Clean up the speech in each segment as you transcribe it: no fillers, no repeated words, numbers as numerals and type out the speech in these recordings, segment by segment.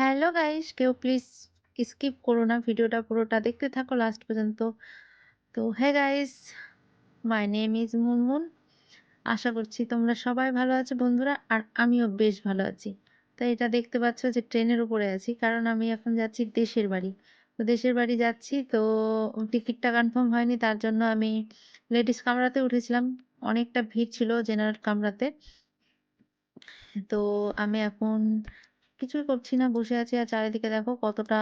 Hello guys, কেউ please skip করো না, ভিডিওটা পুরোটা দেখতে থাকো লাস্ট পর্যন্ত। তো hey guys, my name is Munmun. আশা করছি তোমরা সবাই ভালো আছো বন্ধুরা, আর আমিও বেশ ভালো আছি। তো এটা দেখতে পাচ্ছ যে ট্রেনের উপরে আছি, কারণ আমি এখন যাচ্ছি দেশের বাড়ি। তো দেশের বাড়ি যাচ্ছি, তো টিকিটটা কনফার্ম হয়নি, তার জন্য আমি লেডিস কামরাতে উঠেছিলাম। অনেকটা ভিড় ছিল জেনারেল কামরাতে। তো আমি এখন কিছুই করছি না, বসে আছি। আর চারিদিকে দেখো কতটা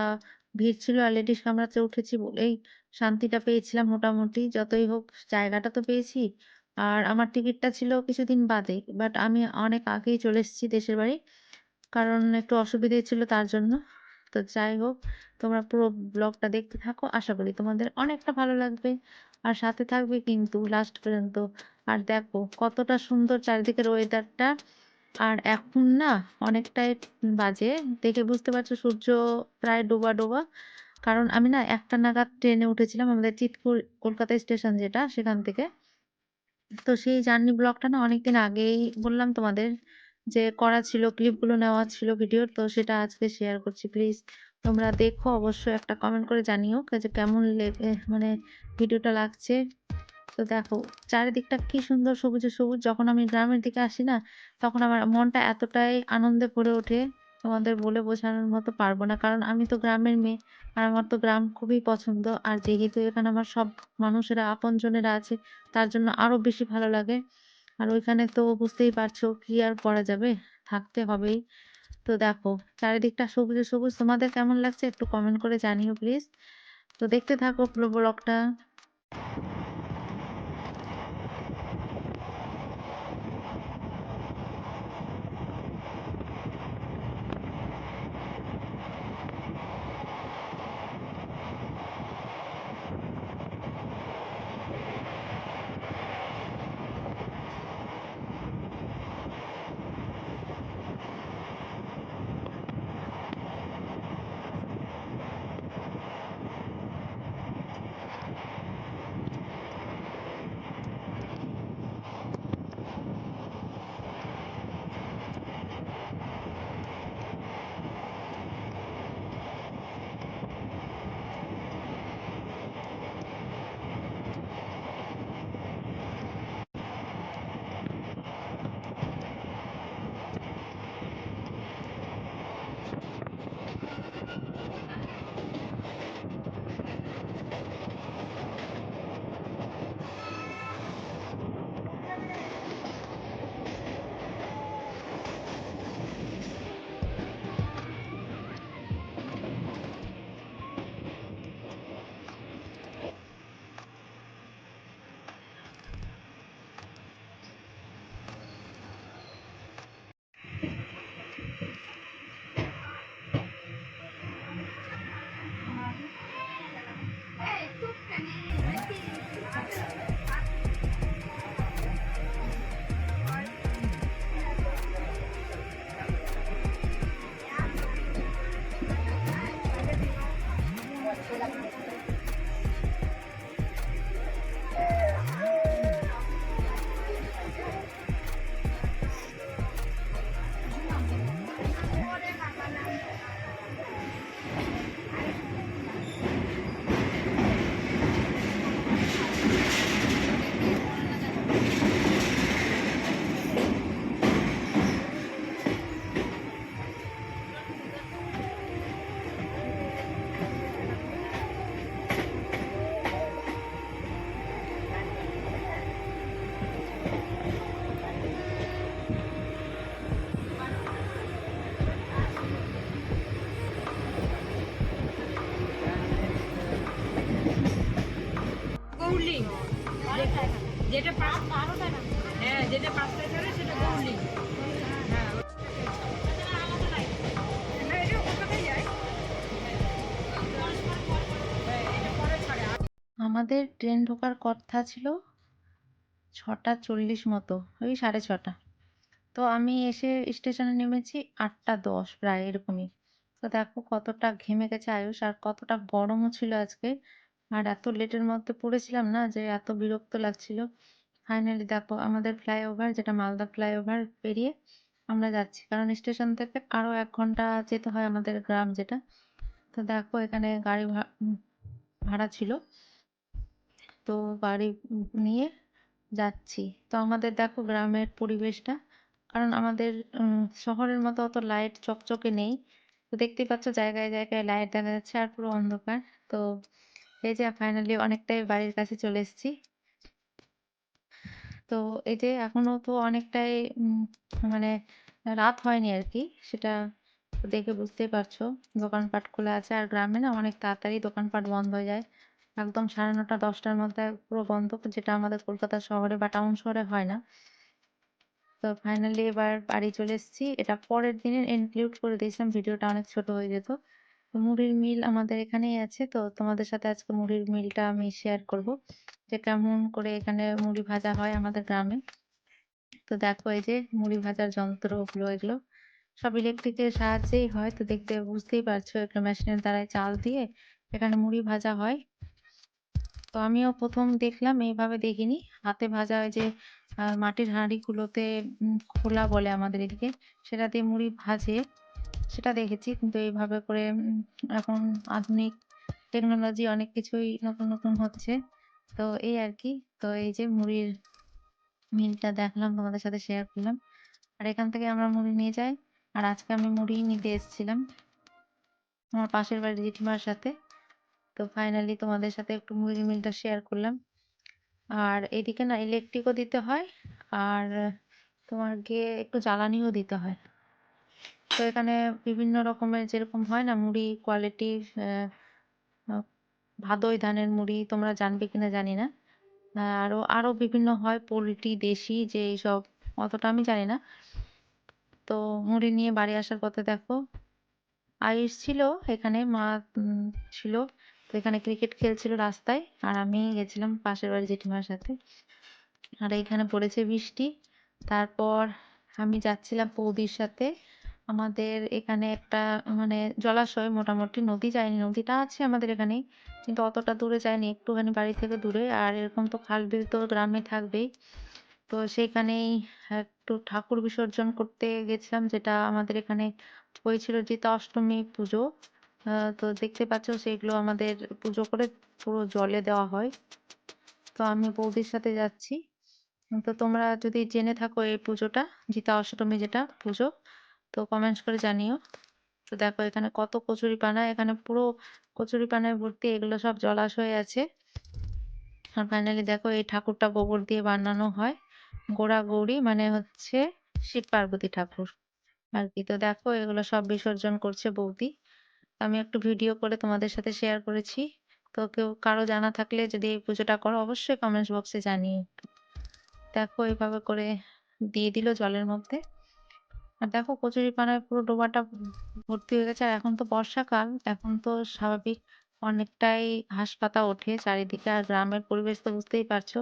ভিড় ছিল। আর লেডিস কামরাতে উঠেছি বলেই শান্তিটা পেয়েছিলাম মোটামুটি। যতই হোক জায়গাটা তো পেয়েছি। আর আমার টিকিটটা ছিল কিছুদিন বাদে। বাট আমি অনেক আগেই চলে এসেছি দেশের বাড়ি। কারণ একটু অসুবিধে ছিল তার জন্য। তো যাই হোক, তোমরা পুরো ব্লগটা দেখতে থাকো। আশা করি তোমাদের অনেকটা ভালো লাগবে। আর সাথে থাকবে কিন্তু লাস্ট পর্যন্ত। আর দেখো কতটা সুন্দর চারিদিকের ওয়েদারটা। আর এখন না অনেকটাই বাজে। দেখে বুঝতে পারছো সূর্য প্রায় ডোবা, ডোবা। কারণ আমি না ১টা নাগাদ ট্রেনে উঠেছিলাম আমাদের চিতপুর কলকাতা স্টেশন যেটা, সেখান থেকে। তো সেই জার্নি ব্লগটা না অনেকদিন আগেই বললাম তোমাদের যে করা ছিল, ক্লিপগুলো নেওয়া ছিল ভিডিওর। তো সেটা আজকে শেয়ার করছি। প্লিজ তোমরা দেখো, অবশ্যই একটা কমেন্ট করে জানিও যে কেমন মানে ভিডিওটা লাগছে। তো দেখো চারিদিকটা কি সুন্দর সবুজে সবুজ। যখন আমি গ্রামের দিকে আসি না, তখন আমার মনটা এতটাই আনন্দে ভরে ওঠে, তোমাদের বলে বোঝানোর মতো পারবো না। কারণ আমি তো গ্রামের মেয়ে, আর আমার তো গ্রাম খুবই পছন্দ। আর যেহেতু এখানে আমার সব মানুষেরা আপনজনেরা আছে, তার জন্য আরো বেশি ভালো লাগে। আর ওইখানে তো বুঝতেই পারছো কি আর করা যাবে, থাকতে হবেই। তো দেখো চারিদিকটা সবুজে সবুজ। তোমাদের কেমন লাগছে একটু কমেন্ট করে জানিও প্লিজ। তো দেখতে থাকো পুরো ব্লগটা। গৌরলিং, যেটা হ্যাঁ, যেটা ৫টায় ছাড়ে সেটা গৌরলিং। হ্যাঁ, না, এটাও কলকাতায় যায়। হ্যাঁ, এটা পরে ছাড়ে। আমাদের ট্রেন ঢোকার কথা ছিল ৬টা ৪০ মতো, ওই ৬:৩০। তো আমি এসে স্টেশনে নেমেছি ৮টা ১০ প্রায় এরকমই। তো দেখো কতটা ঘেমে গেছে আয়ুষ, আর কতটা গরমও ছিল আজকে। আর এত লেটের মধ্যে পড়েছিলাম না, যে এত বিরক্ত লাগছিল। ফাইনালি দেখো আমাদের ফ্লাইওভার, যেটা মালদা ফ্লাইওভার পেরিয়ে আমরা যাচ্ছি। কারণ স্টেশন থেকে আরো ১ ঘন্টা যেতে হয় আমাদের গ্রাম যেটা। তো দেখো এখানে গাড়ি ভাড়া ছিল। তো গাড়ি নিয়ে যাচ্ছি। তো আমাদের দেখো গ্রামের পরিবেশটা। কারণ আমাদের শহরের মতো অত লাইট চকচকে নেই। তো দেখতেই পাচ্ছ জায়গায়, জায়গায় লাইট দেখা যাচ্ছে আর পুরো অন্ধকার। তো এই যে ফাইনালি অনেকটাই বাড়ির কাছে চলে এসেছি। তো এই যে এখনো তো অনেকটাই মানে রাত হয়নি আরকি। সেটা দেখে বুঝতেই পারছো। দোকানপাট খোলা আছে। আর গ্রামে না অনেক তাড়াতাড়ি দোকানপাট বন্ধ হয়ে যায়। একদম ৯:৩০ ১০টার মধ্যে পুরো বন্ধ। যেটা আমাদের কলকাতা শহরে বা টাউন শহরে হয় না। তো ফাইনালি এবার বাড়ি চলে এসেছি। এটা পরের দিনের ইনক্লুড করে দিয়েছিলাম। ভিডিওটা অনেক ছোট হয়ে যেত। তো মুড়ির মিল আমাদের এখানেই আছে। তো তোমাদের সাথে আজকে মুড়ির মিলটা আমি শেয়ার করব। যে কেমন করে এখানে মুড়ি ভাজা হয় আমাদের গ্রামে। তো দেখো এই যে মুড়ি ভাজার যন্ত্রগুলো এগুলো সব ইলেকট্রিকের সাহায্যেই হয়। তো দেখতে বুঝতেই পারছো একটা মেশিনের দ্বারাই চাল দিয়ে এখানে মুড়ি ভাজা হয়। তো আমিও ১ম দেখলাম, এইভাবে দেখিনি। হাতে ভাজা ওই যে মাটির হাঁড়িগুলোতে খোলা বলে আমাদের এদিকে। সেটা দিয়ে মুড়ি ভাজে, সেটা দেখেছি। কিন্তু এইভাবে করে এখন আধুনিক টেকনোলজি অনেক কিছুই নতুন, নতুন হচ্ছে। তো এই আরকি। তো এই যে মুড়ির মিলটা দেখলাম, তোমাদের সাথে শেয়ার করলাম। আর এখান থেকে আমরা মুড়ি নিয়ে যাই। আর আজকে আমি মুড়িই নিতে এসেছিলাম আমার পাশের বাড়ির জেঠিমার সাথে। তো ফাইনালি তোমাদের সাথে একটু মুড়ির মিলটা শেয়ার করলাম। আর এদিকে না ইলেকট্রিকও দিতে হয়, আর তোমার গিয়ে একটু জ্বালানিও দিতে হয়। তো এখানে বিভিন্ন রকমের যেরকম হয় না মুড়ি কোয়ালিটি, আ ভাদই ধানের মুড়ি, তোমরা জানবে কিনা জানি না। আরো আরো বিভিন্ন হয় পোল্ট্রি, দেশি যে এইসব, অতটা আমি জানি না। তো মুড়ি নিয়ে বাড়ি আসার পথে দেখো আইস ছিল এখানে, মা উম ছিল। তো এখানে ক্রিকেট খেলছিল রাস্তায়। আর আমি গেছিলাম পাশের বাড়ির জেঠিমার সাথে। আর এইখানে পড়েছে বৃষ্টি। তারপর আমি যাচ্ছিলাম বৌদির সাথে। আমাদের এখানে একটা মানে জলাশয়, মোটামুটি নদী যায়নি, নদীটা আছে আমাদের এখানেই। কিন্তু অতটা দূরে যায়নি, একটুখানি বাড়ি থেকে দূরে। আর এরকম তো খাল বিল তো গ্রামে থাকবেই। তো সেইখানেই একটু ঠাকুর বিসর্জন করতে গেছিলাম, যেটা আমাদের এখানে হয়েছিল জিতা অষ্টমী পুজো। তো দেখতে পাচ্ছ সেগুলো আমাদের পুজো করে পুরো জলে দেওয়া হয়। তো আমি বৌদির সাথে যাচ্ছি। তো তোমরা যদি জেনে থাকো এই পুজোটা, জিতা অষ্টমী যেটা পুজো, তো কমেন্টস করে জানিও। তো দেখো এখানে কত কচুরিপানা, এখানে পুরো কচুরিপানায় ভর্তি, এগুলো সব জলাশয় আছে। আর ফাইনালি দেখো এই ঠাকুরটা গোবর দিয়ে বানানো হয়। গৌরা-গৌরী মানে হচ্ছে শিব পার্বতী ঠাকুর আরকি। তো দেখো এগুলো সব বিসর্জন করছে বৌদি। আমি একটু ভিডিও করে তোমাদের সাথে শেয়ার করেছি। তো কারো জানা থাকলে যদি এই পুজোটা করো অবশ্যই কমেন্টস বক্সে জানিও। দেখো এভাবে করে দিয়ে দিল জলের মধ্যে। আর দেখো কচুরিপানায় পুরো ডোবাটা ভর্তি হয়ে গেছে। আর এখন তো বর্ষাকাল, এখন তো স্বাভাবিক অনেকটাই ঘাসপাতা ওঠে চারিদিকে। আর গ্রামের পরিবেশ তো বুঝতেই পারছো।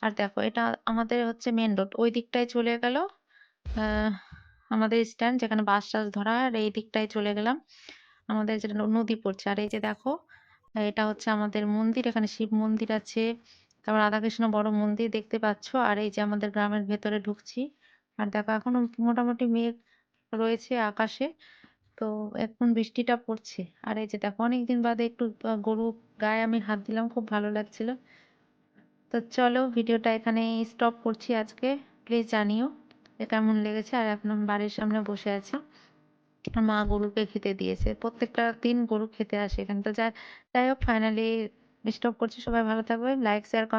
আর দেখো এটা আমাদের হচ্ছে মেইন রোড। ওই দিকটায় চলে গেল আমাদের স্ট্যান্ড যেখানে বাস-টাস ধরা হয়। আর এই দিকটায় চলে গেলাম আমাদের যেটা নদী পড়ছে। আর এই যে দেখো এটা হচ্ছে আমাদের মন্দির। এখানে শিব মন্দির আছে। তারপর রাধাকৃষ্ণ বড় মন্দির দেখতে পাচ্ছ। আর এই যে আমাদের গ্রামের ভেতরে ঢুকছি। আর দেখো এখনো মোটামুটি মেঘ রয়েছে আকাশে। তো এখন বৃষ্টিটা পড়ছে। আর এই যে দেখো অনেকদিন বাদে একটু গরু গায়ে আমি হাত দিলাম, খুব ভালো লাগছিল। তো চলো ভিডিওটা এখানেই স্টপ করছি আজকে। প্লিজ জানিও যে কেমন লেগেছে। আর এখন আমি বাড়ির সামনে বসে আছি। আমার মা গরুকে খেতে দিয়েছে। প্রত্যেকটা দিন গরু খেতে আসে এখানে। তো যাই হোক ফাইনালি স্টপ করছি। সবাই ভালো থাকবেন। Like, share,